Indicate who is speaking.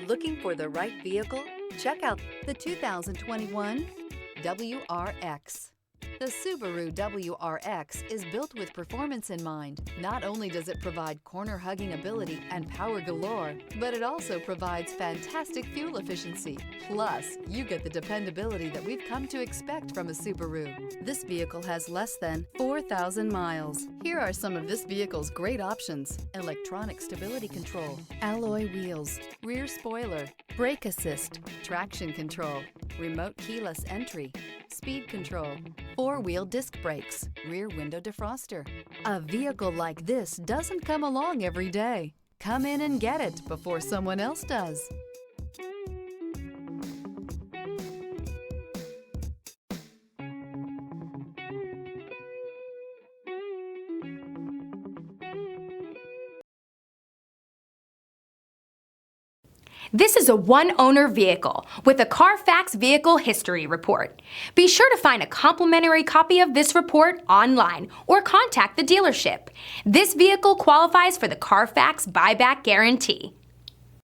Speaker 1: Looking for the right vehicle? Check out the 2021 WRX. The Subaru WRX is built with performance in mind. Not only does it provide corner-hugging ability and power galore, but it also provides fantastic fuel efficiency. Plus, you get the dependability that we've come to expect from a Subaru. This vehicle has less than 4,000 miles. Here are some of this vehicle's great options: electronic stability control, alloy wheels, rear spoiler, brake assist, traction control, remote keyless entry, speed control, four-wheel disc brakes, rear window defroster. A vehicle like this doesn't come along every day. Come in and get it before someone else does.
Speaker 2: This is a one-owner vehicle with a CARFAX Vehicle History Report. Be sure to find a complimentary copy of this report online or contact the dealership. This vehicle qualifies for the CARFAX Buyback Guarantee.